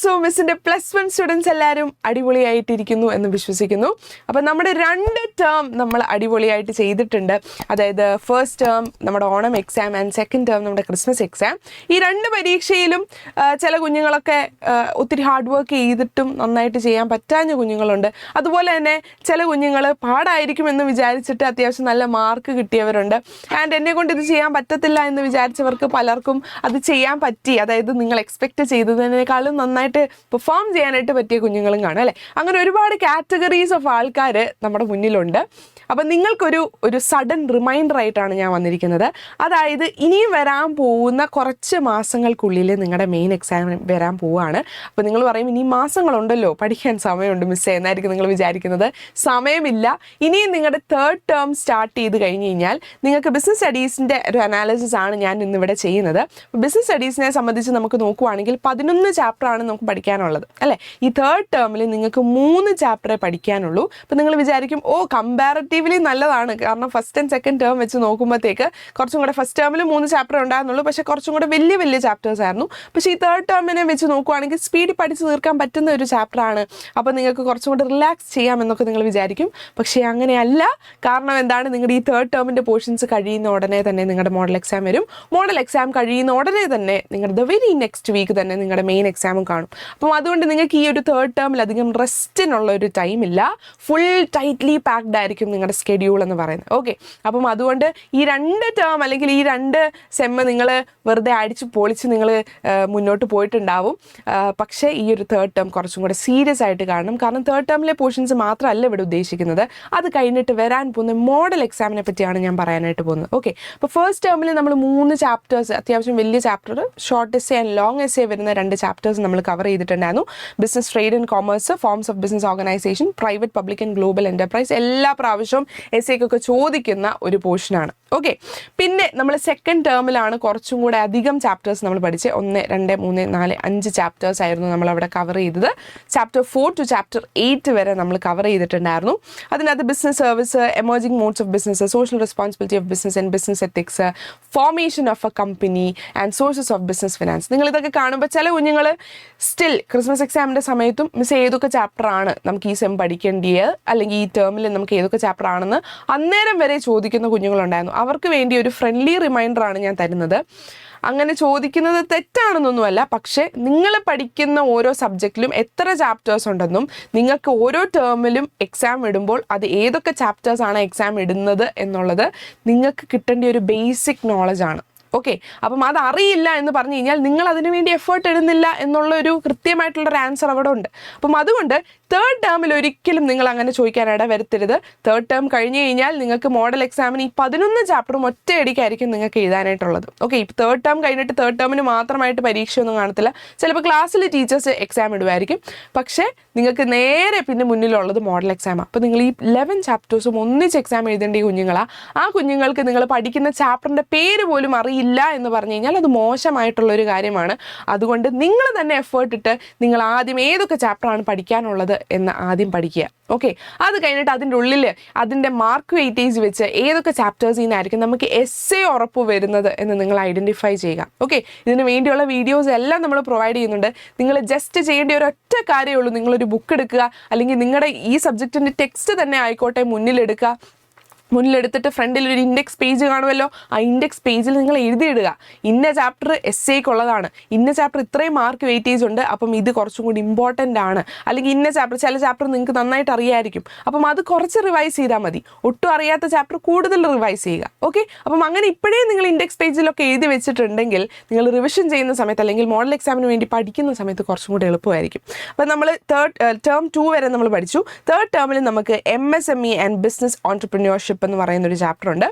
So മിസ്സിൻ്റെ +1 students എല്ലാവരും അടിപൊളിയായിട്ടിരിക്കുന്നു എന്ന് വിശ്വസിക്കുന്നു. അപ്പോൾ നമ്മുടെ 2 ടേം നമ്മൾ അടിപൊളിയായിട്ട് ചെയ്തിട്ടുണ്ട്. അതായത് ഫസ്റ്റ് ടേം നമ്മുടെ Onam exam and second term നമ്മുടെ ക്രിസ്മസ് എക്സാം. ഈ 2 പരീക്ഷയിലും ചില കുഞ്ഞുങ്ങളൊക്കെ ഒത്തിരി ഹാർഡ് വർക്ക് ചെയ്തിട്ടും നന്നായിട്ട് ചെയ്യാൻ പറ്റാഞ്ഞ കുഞ്ഞുങ്ങളുണ്ട്. അതുപോലെ തന്നെ ചില കുഞ്ഞുങ്ങൾ പാടായിരിക്കുമെന്ന് വിചാരിച്ചിട്ട് അത്യാവശ്യം നല്ല മാർക്ക് കിട്ടിയവരുണ്ട്. ആൻഡ് എന്നെ കൊണ്ട് ഇത് ചെയ്യാൻ പറ്റത്തില്ല എന്ന് വിചാരിച്ചവർക്ക് പലർക്കും അത് ചെയ്യാൻ പറ്റി. അതായത് നിങ്ങൾ എക്സ്പെക്റ്റ് ചെയ്തതിനേക്കാളും നന്നായിട്ട് പെർഫോം ചെയ്യാനായിട്ട് പറ്റിയ കുഞ്ഞുങ്ങളും കാണും അല്ലേ. അങ്ങനെ ഒരുപാട് കാറ്റഗറീസ് ഓഫ് ആൾക്കാർ നമ്മുടെ മുന്നിലുണ്ട്. അപ്പം നിങ്ങൾക്കൊരു സഡൻ റിമൈൻഡർ ആയിട്ടാണ് ഞാൻ വന്നിരിക്കുന്നത്. അതായത് ഇനിയും വരാൻ പോകുന്ന കുറച്ച് മാസങ്ങൾക്കുള്ളിൽ നിങ്ങളുടെ മെയിൻ എക്സാം വരാൻ പോവുകയാണ്. അപ്പോൾ നിങ്ങൾ പറയും ഇനി മാസങ്ങളുണ്ടല്ലോ, പഠിക്കാൻ സമയമുണ്ട് മിസ്സേ എന്നായിരിക്കും നിങ്ങൾ വിചാരിക്കുന്നത്. സമയമില്ല. ഇനിയും നിങ്ങളുടെ 3rd ടേം സ്റ്റാർട്ട് ചെയ്ത് കഴിഞ്ഞ് കഴിഞ്ഞാൽ നിങ്ങൾക്ക് ബിസിനസ് സ്റ്റഡീസിൻ്റെ ഒരു അനാലിസിസ് ആണ് ഞാൻ ഇന്നിവിടെ ചെയ്യുന്നത്. ബിസിനസ് സ്റ്റഡീസിനെ സംബന്ധിച്ച് നമുക്ക് നോക്കുവാണെങ്കിൽ 11 ചാപ്റ്ററാണ് നമുക്ക് പഠിക്കാനുള്ളത് അല്ലേ. ഈ 3rd ടേമിൽ നിങ്ങൾക്ക് 3 ചാപ്റ്ററേ പഠിക്കാനുള്ളൂ. അപ്പോൾ നിങ്ങൾ വിചാരിക്കും കമ്പാരിറ്റീവ്ലി നല്ലതാണ്, കാരണം ഫസ്റ്റ് ആൻഡ് സെക്കൻഡ് ടേം വെച്ച് നോക്കുമ്പോഴത്തേക്ക് കുറച്ചും കൂടെ ഫസ്റ്റ് ടേമിൽ 3 ചാപ്റ്റർ ഉണ്ടായിരുന്നുള്ളൂ, പക്ഷേ കുറച്ചും കൂടെ വലിയ ചാപ്റ്റേഴ്സ് ആയിരുന്നു. പക്ഷേ ഈ 3rd ടേമിനെ വെച്ച് നോക്കുവാണെങ്കിൽ സ്പീഡിൽ പഠിച്ച് തീർക്കാൻ പറ്റുന്ന ഒരു ചാപ്റ്ററാണ്. അപ്പോൾ നിങ്ങൾക്ക് കുറച്ചും കൂടെ റിലാക്സ് ചെയ്യാമെന്നൊക്കെ നിങ്ങൾ വിചാരിക്കും. പക്ഷേ അങ്ങനെയല്ല. കാരണം എന്താണ്, നിങ്ങളുടെ ഈ 3rd ടേമിൻ്റെ പോർഷൻസ് കഴിയുന്ന ഉടനെ തന്നെ നിങ്ങളുടെ മോഡൽ എക്സാം വരും. മോഡൽ എക്സാം കഴിയുന്ന ഉടനെ തന്നെ നിങ്ങളുടെ വെരി നെക്സ്റ്റ് വീക്ക് തന്നെ നിങ്ങളുടെ മെയിൻ എക്സാമും കാണും. അപ്പം അതുകൊണ്ട് നിങ്ങൾക്ക് ഈ ഒരു 3rd ടേമിൽ അധികം റെസ്റ്റിനുള്ള ഒരു ടൈമില്ല. ഫുൾ ടൈറ്റ്ലി പാക്ഡ് ആയിരിക്കും നിങ്ങളുടെ സ്കെഡ്യൂൾ എന്ന് പറയുന്നത്. ഓക്കെ, അപ്പം അതുകൊണ്ട് ഈ 2 ടേം അല്ലെങ്കിൽ ഈ 2 സെമ്മ് നിങ്ങൾ വെറുതെ അടിച്ച് പൊളിച്ച് നിങ്ങൾ മുന്നോട്ട് പോയിട്ടുണ്ടാവും. പക്ഷേ ഈ ഒരു 3rd ടേം കുറച്ചും കൂടെ സീരിയസ് ആയിട്ട് കാണണം. കാരണം 3rd ടേമിലെ പോർഷൻസ് മാത്രമല്ല ഇവിടെ ഉദ്ദേശിക്കുന്നത്, അത് കഴിഞ്ഞിട്ട് വരാൻ പോകുന്ന മോഡൽ എക്സാമിനെ പറ്റിയാണ് ഞാൻ പറയാനായിട്ട് പോകുന്നത്. ഓക്കെ, അപ്പോൾ ഫസ്റ്റ് ടേമിൽ നമ്മൾ 3 ചാപ്റ്റേഴ്സ്, അത്യാവശ്യം വലിയ chapter, short essay and long essay വരുന്ന 2 ചാപ്റ്റേഴ്സ് നമ്മൾ കവർ ചെയ്തിട്ടുണ്ടായിരുന്നു. Business, trade and commerce, forms of business organisation, private, public and global enterprise എല്ലാ പ്രാവശ്യവും എസ്സേക്കൊക്കെ ചോദിക്കുന്ന ഒരു പോർഷനാണ്. ഓക്കെ, പിന്നെ നമ്മൾ സെക്കൻഡ് ടേമിലാണ് കുറച്ചും കൂടെ അധികം ചാപ്റ്റേഴ്സ് നമ്മൾ പഠിച്ച് 1, 2, 3, 4, 5 ചാപ്റ്റേഴ്സ് ആയിരുന്നു നമ്മളവിടെ കവർ ചെയ്തത്. ചാപ്റ്റർ 4 to ചാപ്റ്റർ 8 വരെ നമ്മൾ കവർ ചെയ്തിട്ടുണ്ടായിരുന്നു. അതിനകത്ത് business service, emerging modes of business, social responsibility of business and business ethics, formation of a company and sources of business finance. നിങ്ങളിതൊക്കെ കാണുമ്പോൾ ചില കുഞ്ഞുങ്ങൾ സ്റ്റിൽ ക്രിസ്മസ് എക്സാമിൻ്റെ സമയത്തും മിസ് ഏതൊക്കെ ചാപ്റ്ററാണ് നമുക്ക് ഈ സെം പഠിക്കേണ്ടിയത്, അല്ലെങ്കിൽ ഈ ടേമിൽ നമുക്ക് ഏതൊക്കെ ചാപ്റ്റർ ആണെന്ന് അന്നേരം വരെ ചോദിക്കുന്ന കുഞ്ഞുങ്ങളുണ്ടായിരുന്നു. അവർക്ക് വേണ്ടി ഒരു ഫ്രണ്ട്ലി റിമൈൻഡറാണ് ഞാൻ തരുന്നത്. അങ്ങനെ ചോദിക്കുന്നത് തെറ്റാണെന്നൊന്നുമല്ല, പക്ഷേ നിങ്ങൾ പഠിക്കുന്ന ഓരോ സബ്ജക്റ്റിലും എത്ര ചാപ്റ്റേഴ്സ് ഉണ്ടെന്നും നിങ്ങൾക്ക് ഓരോ ടേമിലും എക്സാം ഇടുമ്പോൾ അത് ഏതൊക്കെ ചാപ്റ്റേഴ്സാണ് എക്സാം ഇടുന്നത് എന്നുള്ളത് നിങ്ങൾക്ക് കിട്ടേണ്ട ഒരു ബേസിക് നോളജാണ്. ഓക്കെ, അപ്പം അതറിയില്ല എന്ന് പറഞ്ഞു കഴിഞ്ഞാൽ നിങ്ങൾ അതിനു വേണ്ടി എഫേർട്ട് ഇടുന്നില്ല എന്നുള്ളൊരു കൃത്യമായിട്ടുള്ളൊരു ആൻസർ അവിടെ ഉണ്ട്. അപ്പം അതുകൊണ്ട് 3rd ടേമിൽ ഒരിക്കലും നിങ്ങൾ അങ്ങനെ ചോദിക്കാനിട വരുത്തരുത്. 3rd ടേം കഴിഞ്ഞ് കഴിഞ്ഞാൽ നിങ്ങൾക്ക് മോഡൽ എക്സാമിന് ഈ 11 ചാപ്റ്ററും ഒറ്റയടിക്കായിരിക്കും നിങ്ങൾക്ക് എഴുതാനായിട്ടുള്ളത്. ഓക്കെ, ഇപ്പോൾ 3rd ടേം കഴിഞ്ഞിട്ട് 3rd ടേമിന് മാത്രമായിട്ട് പരീക്ഷയൊന്നും കാണത്തില്ല. ചിലപ്പോൾ ക്ലാസ്സിൽ ടീച്ചേഴ്സ് എക്സാം ഇടുമായിരിക്കും, പക്ഷേ നിങ്ങൾക്ക് നേരെ പിന്നെ മുന്നിലുള്ളത് മോഡൽ എക്സാമാണ്. അപ്പോൾ നിങ്ങൾ ഈ 11 ചാപ്റ്റേഴ്സും ഒന്നിച്ച് എക്സാം എഴുതേണ്ട കുഞ്ഞുങ്ങളാണ്. ആ കുഞ്ഞുങ്ങൾക്ക് നിങ്ങൾ പഠിക്കുന്ന ചാപ്റ്ററിൻ്റെ പേര് പോലും അറിയില്ല എന്ന് പറഞ്ഞു കഴിഞ്ഞാൽ അത് മോശമായിട്ടുള്ളൊരു കാര്യമാണ്. അതുകൊണ്ട് നിങ്ങൾ തന്നെ എഫേർട്ട് ഇട്ട് നിങ്ങൾ ആദ്യം ഏതൊക്കെ ചാപ്റ്ററാണ് പഠിക്കാനുള്ളത് എന്ന് ആദ്യം പഠിക്കുക. ഓക്കെ, അത് കഴിഞ്ഞിട്ട് അതിൻ്റെ ഉള്ളിൽ അതിൻ്റെ മാർക്ക് വെയിറ്റേജ് വെച്ച് ഏതൊക്കെ ചാപ്റ്റേഴ്സിൽ നിന്നായിരിക്കും നമുക്ക് എസ്സേ ഉറപ്പ് വരുന്നത് എന്ന് നിങ്ങൾ ഐഡൻറ്റിഫൈ ചെയ്യുക. ഓക്കെ, ഇതിന് വേണ്ടിയുള്ള വീഡിയോസ് എല്ലാം നമ്മൾ പ്രൊവൈഡ് ചെയ്യുന്നുണ്ട്. നിങ്ങൾ ജസ്റ്റ് ചെയ്യേണ്ട ഒരൊറ്റ കാര്യമേ ഉള്ളൂ. നിങ്ങളൊരു ബുക്ക് എടുക്കുക, അല്ലെങ്കിൽ നിങ്ങളുടെ ഈ സബ്ജക്റ്റിൻ്റെ ടെക്സ്റ്റ് തന്നെ ആയിക്കോട്ടെ മുന്നിലെടുത്തിട്ട് ഫ്രണ്ടിൽ ഒരു ഇൻഡെക്സ് പേജ് കാണുമല്ലോ, ആ ഇൻഡെക്സ് പേജിൽ നിങ്ങൾ എഴുതിയിടുക, ഇന്ന ചാപ്റ്റർ എസ്സേക്കുള്ളതാണ്, ഇന്ന ചാപ്റ്റർ ഇത്രയും മാർക്ക് വെയിറ്റേജ് ഉണ്ട്, അപ്പം ഇത് കുറച്ചും കൂടി ഇമ്പോർട്ടൻ്റ് ആണ്. അല്ലെങ്കിൽ ഇന്ന ചാപ്റ്റർ, ചില ചാപ്റ്റർ നിങ്ങൾക്ക് നന്നായിട്ട് അറിയായിരിക്കും, അപ്പം അത് കുറച്ച് റിവൈസ് ചെയ്താൽ മതി. ഒട്ടും അറിയാത്ത ചാപ്റ്റർ കൂടുതൽ റിവൈസ് ചെയ്യുക. ഓക്കെ, അപ്പം അങ്ങനെ ഇപ്പോഴേ നിങ്ങൾ ഇൻഡെക്സ് പേജിലൊക്കെ എഴുതി വെച്ചിട്ടുണ്ടെങ്കിൽ നിങ്ങൾ റിവിഷൻ ചെയ്യുന്ന സമയത്ത് അല്ലെങ്കിൽ മോഡൽ എക്സാമിന് വേണ്ടി പഠിക്കുന്ന സമയത്ത് കുറച്ചും കൂടി എളുപ്പമായിരിക്കും. അപ്പം നമ്മൾ ടേം 2 വരെ നമ്മൾ പഠിച്ചു. 3rd ടേമിൽ നമുക്ക് MSME ആൻഡ് ബിസിനസ് ഓൺടർപ്രന്യൂർഷിപ്പ് എന്ന് പറയുന്നൊരു ചാപ്റ്റർ ഉണ്ട്.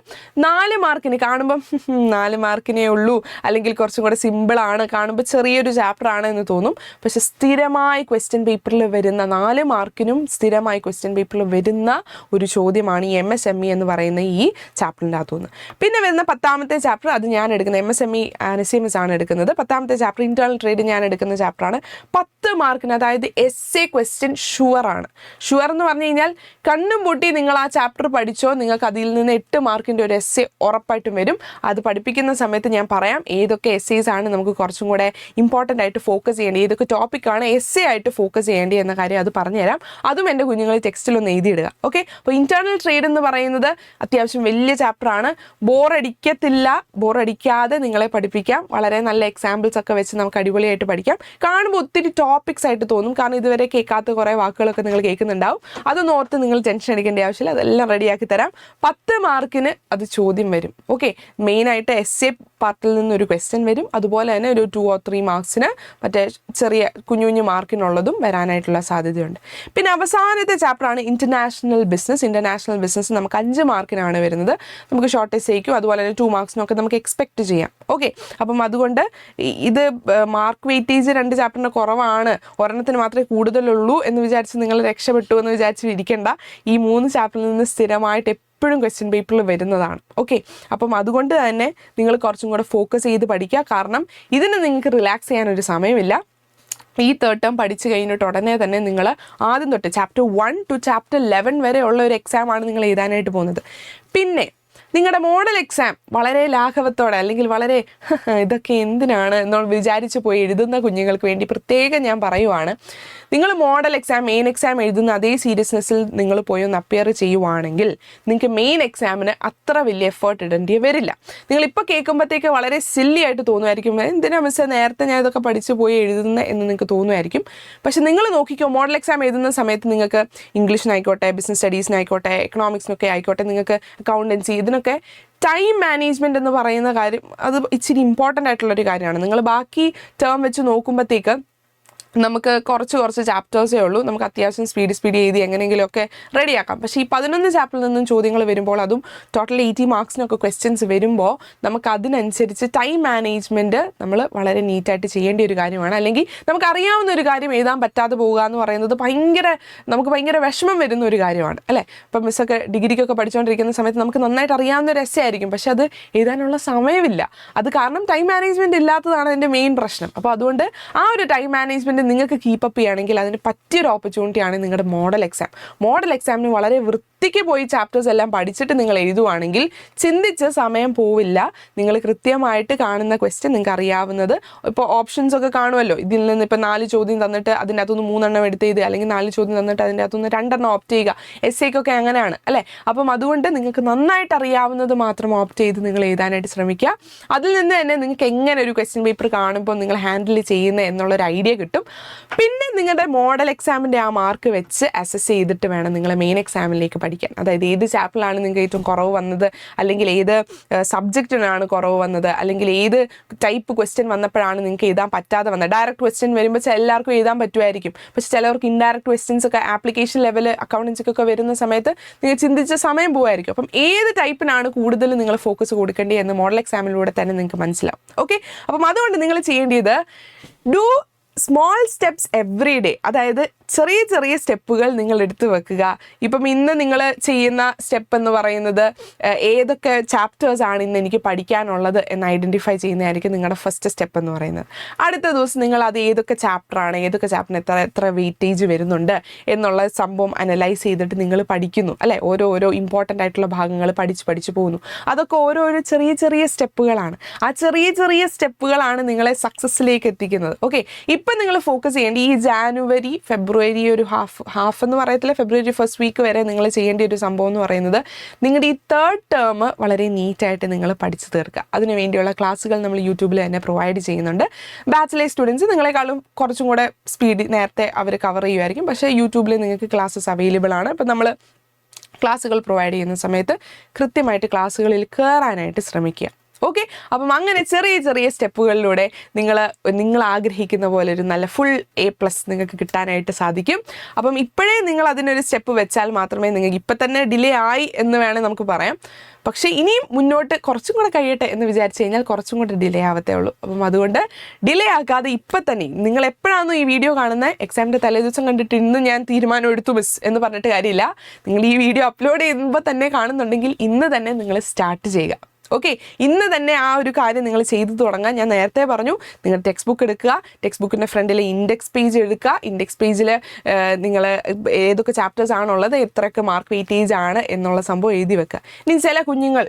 4 മാർക്കിന് കാണുമ്പം 4 മാർക്കിനേ ഉള്ളൂ, അല്ലെങ്കിൽ കുറച്ചും കൂടെ സിമ്പിളാണ്, കാണുമ്പോൾ ചെറിയൊരു ചാപ്റ്റർ ആണ് എന്ന് തോന്നും. പക്ഷെ സ്ഥിരമായി ക്വസ്റ്റ്യൻ പേപ്പറിൽ വരുന്ന 4 മാർക്കിനും സ്ഥിരമായി ക്വസ്റ്റ്യൻ പേപ്പറിൽ വരുന്ന ഒരു ചോദ്യമാണ് ഈ MSME എന്ന് പറയുന്ന ഈ ചാപ്റ്ററിൻ്റെ അകത്തുനിന്ന്. പിന്നെ വരുന്ന 10ാമത്തെ ചാപ്റ്റർ, അത് ഞാൻ എടുക്കുന്നത് MSME NSMS ആണ് എടുക്കുന്നത്. 10ാമത്തെ ചാപ്റ്റർ ഇന്റേണൽ ട്രേഡ് ഞാൻ എടുക്കുന്ന ചാപ്റ്ററാണ്. 10 മാർക്കിന്, അതായത് എസ്സേ ക്വസ്റ്റ്യൻ ഷുവറാണ്. ഷുവർ എന്ന് പറഞ്ഞു കഴിഞ്ഞാൽ കണ്ണും പൂട്ടി നിങ്ങൾ ആ ചാപ്റ്റർ പഠിച്ചോ, നിങ്ങൾ നിങ്ങൾക്ക് അതിൽ നിന്ന് 8 മാർക്കിൻ്റെ ഒരു എസ്സേ ഉറപ്പായിട്ടും വരും. അത് പഠിപ്പിക്കുന്ന സമയത്ത് ഞാൻ പറയാം ഏതൊക്കെ എസ്സേസ് ആണ് നമുക്ക് കുറച്ചും കൂടെ ഇമ്പോർട്ടൻ്റ് ആയിട്ട് ഫോക്കസ് ചെയ്യേണ്ടത്, ഏതൊക്കെ ടോപ്പിക്കാണ് എസ്സേ ആയിട്ട് ഫോക്കസ് ചെയ്യേണ്ടത് എന്ന കാര്യം അത് പറഞ്ഞുതരാം. അതും എൻ്റെ കുഞ്ഞുങ്ങൾ ടെക്സ്റ്റിലൊന്ന് എഴുതിയിടുക. ഓക്കെ, അപ്പോൾ ഇൻറ്റേർണൽ ട്രേഡ് എന്ന് പറയുന്നത് അത്യാവശ്യം വലിയ ചാപ്റ്ററാണ്. ബോറടിക്കാതെ നിങ്ങളെ പഠിപ്പിക്കാം. വളരെ നല്ല എക്സാമ്പിൾസ് ഒക്കെ വെച്ച് നമുക്ക് അടിപൊളിയായിട്ട് പഠിക്കാം. കാണുമ്പോൾ ഒത്തിരി ടോപ്പിക്സ് ആയിട്ട് തോന്നും, കാരണം ഇതുവരെ കേൾക്കാത്ത കുറേ വാക്കുകളൊക്കെ നിങ്ങൾ കേൾക്കുന്നുണ്ടാവും. അതൊന്നും ഓർത്ത് നിങ്ങൾ ടെൻഷൻ അടിക്കേണ്ട ആവശ്യമില്ല, അതെല്ലാം റെഡിയാക്കി തരാം. 10 മാർക്കിന് അത് ചോദ്യം വരും. ഓക്കെ, മെയിനായിട്ട് എസ്സേ പാർട്ടിൽ നിന്നൊരു ക്വസ്റ്റ്യൻ വരും. അതുപോലെ തന്നെ ഒരു 2 or 3 മാർക്സിന് മറ്റേ ചെറിയ കുഞ്ഞു മാർക്കിനുള്ളതും വരാനായിട്ടുള്ള സാധ്യതയുണ്ട്. പിന്നെ അവസാനത്തെ ചാപ്റ്ററാണ് ഇൻ്റർനാഷണൽ ബിസിനസ്. നമുക്ക് 5 മാർക്കിനാണ് വരുന്നത്. നമുക്ക് ഷോർട്ട് എസ്സേക്കും അതുപോലെ തന്നെ 2 മാർക്സിനൊക്കെ നമുക്ക് എക്സ്പെക്റ്റ് ചെയ്യാം. ഓക്കെ, അപ്പം അതുകൊണ്ട് ഇത് മാർക്ക് വെയിറ്റേജ് 2 ചാപ്റ്ററിന് കുറവാണ്, ഒരെണ്ണത്തിന് മാത്രമേ കൂടുതലുള്ളൂ എന്ന് വിചാരിച്ച് നിങ്ങൾ രക്ഷപ്പെട്ടു എന്ന് വിചാരിച്ച് ഇരിക്കേണ്ട. ഈ 3 ചാപ്റ്ററിൽ നിന്ന് സ്ഥിരമായിട്ട് എപ്പോഴും ക്വസ്റ്റ്യൻ പേപ്പറിൽ വരുന്നതാണ്. ഓക്കെ, അപ്പം അതുകൊണ്ട് തന്നെ നിങ്ങൾ കുറച്ചും കൂടെ ഫോക്കസ് ചെയ്ത് പഠിക്കുക. കാരണം ഇതിന് നിങ്ങൾക്ക് റിലാക്സ് ചെയ്യാനൊരു സമയമില്ല. ഈ 3rd ടേം പഠിച്ചു കഴിഞ്ഞിട്ട് ഉടനെ തന്നെ നിങ്ങൾ ആദ്യം തൊട്ട് ചാപ്റ്റർ 1 to ചാപ്റ്റർ 11 വരെ ഉള്ള ഒരു എക്സാമാണ് നിങ്ങൾ എഴുതാനായിട്ട് പോകുന്നത്. പിന്നെ നിങ്ങളുടെ മോഡൽ എക്സാം വളരെ ലാഘവത്തോടെ അല്ലെങ്കിൽ വളരെ ഇതൊക്കെ എന്തിനാണ് എന്നോട് വിചാരിച്ച് പോയി എഴുതുന്ന കുഞ്ഞുങ്ങൾക്ക് വേണ്ടി പ്രത്യേകം ഞാൻ പറയുവാണ്, നിങ്ങൾ മോഡൽ എക്സാം മെയിൻ എക്സാം എഴുതുന്ന അതേ സീരിയസ്നെസ്സിൽ നിങ്ങൾ പോയി ഒന്ന് അപ്പിയർ ചെയ്യുവാണെങ്കിൽ നിങ്ങൾക്ക് മെയിൻ എക്സാമിന് അത്ര വലിയ എഫേർട്ട് ഇടേണ്ടി വരില്ല. നിങ്ങളിപ്പോൾ കേൾക്കുമ്പോഴത്തേക്ക് വളരെ സില്ലി ആയിട്ട് തോന്നുമായിരിക്കും, എന്തിനാ മിസ്സേ നേരത്തെ ഞാൻ ഇതൊക്കെ പഠിച്ചു പോയി എഴുതുന്നത് എന്ന് നിങ്ങൾക്ക് തോന്നുമായിരിക്കും. പക്ഷെ നിങ്ങൾ നോക്കിക്കോ, മോഡൽ എക്സാം എഴുതുന്ന സമയത്ത് നിങ്ങൾക്ക് ഇംഗ്ലീഷിനായിക്കോട്ടെ, ബിസിനസ് സ്റ്റഡീസിനായിക്കോട്ടെ, എക്കണോമിക്സിനൊക്കെ ആയിക്കോട്ടെ, നിങ്ങൾക്ക് അക്കൗണ്ടൻസി, ഇതിനൊക്കെ ടൈം മാനേജ്മെൻറ്റ് എന്ന് പറയുന്ന കാര്യം അത് ഇച്ചിരി ഇമ്പോർട്ടൻ്റ് ആയിട്ടുള്ളൊരു കാര്യമാണ്. നിങ്ങൾ ബാക്കി ടേം വെച്ച് നോക്കുമ്പോഴത്തേക്ക് നമുക്ക് കുറച്ച് ചാപ്റ്റേഴ്സേ ഉള്ളൂ, നമുക്ക് അത്യാവശ്യം സ്പീഡ് എഴുതി എങ്ങനെയെങ്കിലുമൊക്കെ റെഡിയാക്കാം. പക്ഷേ ഈ 11 ചാപ്റ്ററിൽ നിന്നും ചോദ്യങ്ങൾ വരുമ്പോൾ, അതും ടോട്ടൽ 80 മാർക്സിനൊക്കെ ക്വസ്റ്റ്യൻസ് വരുമ്പോൾ നമുക്ക് അതിനനുസരിച്ച് ടൈം മാനേജ്മെൻറ്റ് നമ്മൾ വളരെ നീറ്റായിട്ട് ചെയ്യേണ്ട ഒരു കാര്യമാണ്. അല്ലെങ്കിൽ നമുക്ക് അറിയാവുന്ന ഒരു കാര്യം എഴുതാൻ പറ്റാതെ പോവുക എന്ന് പറയുന്നത് നമുക്ക് ഭയങ്കര വിഷമം വരുന്ന ഒരു കാര്യമാണ്, അല്ലേ? ഇപ്പം മിസ്സൊക്കെ ഡിഗ്രിക്കൊക്കെ പഠിച്ചുകൊണ്ടിരിക്കുന്ന സമയത്ത് നമുക്ക് നന്നായിട്ട് അറിയാവുന്ന ഒരു എസ്സേ ആയിരിക്കും, പക്ഷെ അത് എഴുതാനുള്ള സമയമില്ല. അത് കാരണം ടൈം മാനേജ്മെൻറ്റ് ഇല്ലാത്തതാണ് അതിൻ്റെ മെയിൻ പ്രശ്നം. അപ്പോൾ അതുകൊണ്ട് ആ ഒരു ടൈം മാനേജ്മെൻറ്റ് നിങ്ങൾക്ക് കീപ്പപ്പ് ചെയ്യുകയാണെങ്കിൽ അതിന് പറ്റിയൊരു ഓപ്പർച്യൂണിറ്റിയാണ് നിങ്ങളുടെ മോഡൽ എക്സാമിന് വളരെ വൃത്തിക്ക് പോയി ചാപ്റ്റേഴ്സ് എല്ലാം പഠിച്ചിട്ട് നിങ്ങൾ എഴുതുവാണെങ്കിൽ ചിന്തിച്ച് സമയം പോവില്ല. നിങ്ങൾ കൃത്യമായിട്ട് കാണുന്ന ക്വസ്റ്റ്യൻ നിങ്ങൾക്ക് അറിയാവുന്നത്, ഇപ്പോൾ ഓപ്ഷൻസ് ഒക്കെ കാണുമല്ലോ, ഇതിൽ നിന്ന് ഇപ്പോൾ 4 ചോദ്യം തന്നിട്ട് അതിൻ്റെ അകത്തുനിന്ന് 3 എണ്ണം എടുത്ത് എഴുതുക, അല്ലെങ്കിൽ 4 ചോദ്യം തന്നിട്ട് അതിൻ്റെ അകത്തുനിന്ന് 2 എണ്ണം ഓപ്റ്റ് ചെയ്യുക. എസ്സേക്കൊക്കെ അങ്ങനെയാണ്, അല്ലേ? അപ്പം അതുകൊണ്ട് നിങ്ങൾക്ക് നന്നായിട്ട് അറിയാവുന്നത് മാത്രം ഓപ്റ്റ് ചെയ്ത് നിങ്ങൾ എഴുതാനായിട്ട് ശ്രമിക്കുക. അതിൽ നിന്ന് തന്നെ നിങ്ങൾക്ക് എങ്ങനെ ഒരു ക്വസ്റ്റ്യൻ പേപ്പർ കാണുമ്പോൾ നിങ്ങൾ ഹാൻഡിൽ ചെയ്യുന്നത് എന്നുള്ളൊരു ഐഡിയ കിട്ടും. പിന്നെ നിങ്ങളുടെ മോഡൽ എക്സാമിൻ്റെ ആ മാർക്ക് വെച്ച് അസസ് ചെയ്തിട്ട് വേണം നിങ്ങൾ മെയിൻ എക്സാമിലേക്ക് പഠിക്കാൻ. അതായത് ഏത് ചാപ്റ്ററിലാണ് നിങ്ങൾക്ക് ഏറ്റവും കുറവ് വന്നത്, അല്ലെങ്കിൽ ഏത് സബ്ജക്റ്റിനാണ് കുറവ് വന്നത്, അല്ലെങ്കിൽ ഏത് ടൈപ്പ് ക്വസ്റ്റ്യൻ വന്നപ്പോഴാണ് നിങ്ങൾക്ക് എഴുതാൻ പറ്റാതെ വന്നത്. ഡയറക്റ്റ് ക്വസ്റ്റ്യൻ വരുമ്പോൾ എല്ലാവർക്കും എഴുതാൻ പറ്റുമായിരിക്കും, പക്ഷെ ചിലവർക്ക് ഇൻഡയറക്റ്റ് ക്വസ്റ്റ്യൻസ് ഒക്കെ ആപ്ലിക്കേഷൻ ലെവൽ അക്കൗണ്ടൻസിക്കൊക്കെ വരുന്ന സമയത്ത് നിങ്ങൾ ചിന്തിച്ച സമയം പോകുമായിരിക്കും. അപ്പം ഏത് ടൈപ്പിനാണ് കൂടുതൽ നിങ്ങൾ ഫോക്കസ് കൊടുക്കേണ്ടത് എന്ന് മോഡൽ എക്സാമിലൂടെ തന്നെ നിങ്ങൾക്ക് മനസ്സിലാവും. ഓക്കെ, അപ്പം അതുകൊണ്ട് നിങ്ങൾ ചെയ്യേണ്ടത് do small steps every day. അതായത് ചെറിയ സ്റ്റെപ്പുകൾ നിങ്ങൾ എടുത്തു വെക്കുക. ഇപ്പം ഇന്ന് നിങ്ങൾ ചെയ്യുന്ന സ്റ്റെപ്പ് എന്ന് പറയുന്നത് ഏതൊക്കെ ചാപ്റ്റേഴ്സാണ് ഇന്ന് എനിക്ക് പഠിക്കാനുള്ളത് എന്ന് ഐഡൻറ്റിഫൈ ചെയ്യുന്നതായിരിക്കും നിങ്ങളുടെ ഫസ്റ്റ് സ്റ്റെപ്പ് എന്ന് പറയുന്നത്. അടുത്ത ദിവസം നിങ്ങൾ അത് ഏതൊക്കെ ചാപ്റ്ററാണ്, ഏതൊക്കെ ചാപ്റ്ററിന് എത്ര വെയിറ്റേജ് വരുന്നുണ്ട് എന്നുള്ള സംഭവം അനലൈസ് ചെയ്തിട്ട് നിങ്ങൾ പഠിക്കുന്നു, അല്ലേ? ഓരോ ഇമ്പോർട്ടൻ്റ് ആയിട്ടുള്ള ഭാഗങ്ങൾ പഠിച്ചു പോകുന്നു. അതൊക്കെ ഓരോരോ ചെറിയ സ്റ്റെപ്പുകളാണ്. ആ ചെറിയ സ്റ്റെപ്പുകളാണ് നിങ്ങളെ സക്സസ്സിലേക്ക് എത്തിക്കുന്നത്. ഓക്കെ, ഇപ്പം നിങ്ങൾ ഫോക്കസ് ചെയ്യേണ്ട ഈ ജാനുവരി ഫെബ്രുവരി ഒരു ഹാഫ് എന്ന് പറയത്തില്ല, ഫെബ്രുവരി ഫസ്റ്റ് വീക്ക് വരെ നിങ്ങൾ ചെയ്യേണ്ട ഒരു സംഭവം എന്ന് പറയുന്നത് നിങ്ങളുടെ ഈ 3rd ടേം വളരെ നീറ്റായിട്ട് നിങ്ങൾ പഠിച്ചു തീർക്കുക. അതിനു വേണ്ടിയുള്ള ക്ലാസ്സുകൾ നമ്മൾ യൂട്യൂബിൽ തന്നെ പ്രൊവൈഡ് ചെയ്യുന്നുണ്ട്. ബാച്ചിലർ സ്റ്റുഡൻസ് നിങ്ങളെക്കാളും കുറച്ചും കൂടെ സ്പീഡ് നേരത്തെ അവർ കവർ ചെയ്യുമായിരിക്കും, പക്ഷേ യൂട്യൂബിൽ നിങ്ങൾക്ക് ക്ലാസ്സസ് അവൈലബിൾ ആണ്. ഇപ്പം നമ്മൾ ക്ലാസ്സുകൾ പ്രൊവൈഡ് ചെയ്യുന്ന സമയത്ത് കൃത്യമായിട്ട് ക്ലാസ്സുകളിൽ കയറാനായിട്ട് ശ്രമിക്കുക. ഓക്കെ, അപ്പം അങ്ങനെ ചെറിയ സ്റ്റെപ്പുകളിലൂടെ നിങ്ങൾ ആഗ്രഹിക്കുന്ന പോലെ ഒരു നല്ല ഫുൾ A+ നിങ്ങൾക്ക് കിട്ടാനായിട്ട് സാധിക്കും. അപ്പം ഇപ്പോഴേ നിങ്ങൾ അതിനൊരു സ്റ്റെപ്പ് വെച്ചാൽ മാത്രമേ നിങ്ങൾക്ക് ഇപ്പം തന്നെ ഡിലേ ആയി എന്ന് വേണേൽ നമുക്ക് പറയാം. പക്ഷേ ഇനിയും മുന്നോട്ട് കുറച്ചും കൂടെ കഴിയട്ടെ എന്ന് വിചാരിച്ചു കഴിഞ്ഞാൽ കുറച്ചും കൂടെ ഡിലേ ആവത്തേ ഉള്ളൂ. അപ്പം അതുകൊണ്ട് ഡിലേ ആക്കാതെ ഇപ്പം തന്നെ നിങ്ങൾ എപ്പോഴാണോ ഈ വീഡിയോ കാണുന്നത്, എക്സാമിൻ്റെ തലേദിവസം കണ്ടിട്ട് ഇന്ന് ഞാൻ തീരുമാനം എടുത്തു മിസ് എന്ന് പറഞ്ഞിട്ട് കാര്യമില്ല. നിങ്ങൾ ഈ വീഡിയോ അപ്ലോഡ് ചെയ്യുമ്പോൾ തന്നെ കാണുന്നുണ്ടെങ്കിൽ ഇന്ന് തന്നെ നിങ്ങൾ സ്റ്റാർട്ട് ചെയ്യുക. ഓക്കെ, ഇന്ന് തന്നെ ആ ഒരു കാര്യം നിങ്ങൾ ചെയ്തു തുടങ്ങാൻ. ഞാൻ നേരത്തെ പറഞ്ഞു, നിങ്ങൾ ടെക്സ്റ്റ് ബുക്ക് എടുക്കുക, ടെക്സ്റ്റ് ബുക്കിൻ്റെ ഫ്രണ്ടിൽ ഇൻഡെക്സ് പേജ് എടുക്കുക. ഇൻഡെക്സ് പേജിൽ നിങ്ങൾ ഏതൊക്കെ ചാപ്റ്റേഴ്സ് ആണുള്ളത്, എത്രയൊക്കെ മാർക്ക് വെയിറ്റേജ് ആണ് എന്നുള്ള സംഭവം എഴുതി വെക്കുക. ഇനി ചില കുഞ്ഞുങ്ങൾ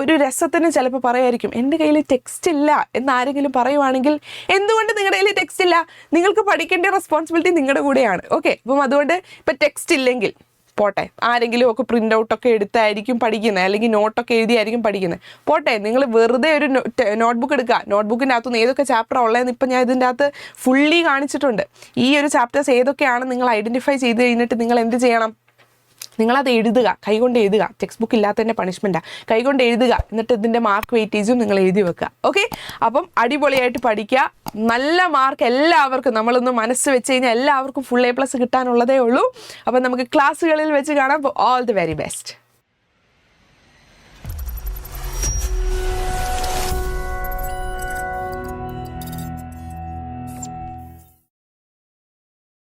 ഒരു രസത്തിന് ചിലപ്പോൾ പറയായിരിക്കും, എൻ്റെ കയ്യിൽ ടെക്സ്റ്റ് ഇല്ല എന്നാരെങ്കിലും പറയുവാണെങ്കിൽ, എന്തുകൊണ്ട് നിങ്ങളുടെ കയ്യിൽ ടെക്സ്റ്റ് ഇല്ല? നിങ്ങൾക്ക് പഠിക്കേണ്ട റെസ്പോൺസിബിലിറ്റി നിങ്ങളുടെ കൂടെയാണ്. ഓക്കെ, അപ്പം അതുകൊണ്ട് ഇപ്പം ടെക്സ്റ്റ് ഇല്ലെങ്കിൽ പോട്ടെ, ആരെങ്കിലും ഒക്കെ പ്രിൻ്റ് ഔട്ടൊക്കെ എടുത്തായിരിക്കും പഠിക്കുന്നത്, അല്ലെങ്കിൽ നോട്ടൊക്കെ എഴുതിയായിരിക്കും പഠിക്കുന്നത്. പോട്ടെ, നിങ്ങൾ വെറുതെ ഒരു നോട്ട്ബുക്ക് എടുക്കുക. നോട്ട്ബുക്കിൻ്റെ അകത്തുനിന്ന് ഏതൊക്കെ ചാപ്റ്റർ ഉള്ളതെന്ന് ഇപ്പം ഞാൻ ഇതിൻ്റെ അകത്ത് ഫുള്ളി കാണിച്ചിട്ടുണ്ട്. ഈ ഒരു ചാപ്റ്റേഴ്സ് ഏതൊക്കെയാണ് നിങ്ങൾ ഐഡൻറ്റിഫൈ ചെയ്ത് കഴിഞ്ഞിട്ട് നിങ്ങൾ എന്ത് ചെയ്യണം? നിങ്ങളത് എഴുതുക, കൈകൊണ്ട് എഴുതുക. ടെക്സ്റ്റ് ബുക്ക് ഇല്ലാത്തതിൻ്റെ പണിഷ്മെൻറ്റാണ്. കൈകൊണ്ട് എഴുതുക, എന്നിട്ട് ഇതിൻ്റെ മാർക്ക് വെയിറ്റേജും നിങ്ങൾ എഴുതി വെക്കുക. ഓക്കെ, അപ്പം അടിപൊളിയായിട്ട് പഠിക്കുക. നല്ല മാർക്ക് എല്ലാവർക്കും, നമ്മളൊന്ന് മനസ്സ് വെച്ച് കഴിഞ്ഞാൽ എല്ലാവർക്കും ഫുൾ A+ കിട്ടാനുള്ളതേ ഉള്ളൂ. അപ്പം നമുക്ക് ക്ലാസ്സുകളിൽ വെച്ച് കാണാം. All the very best.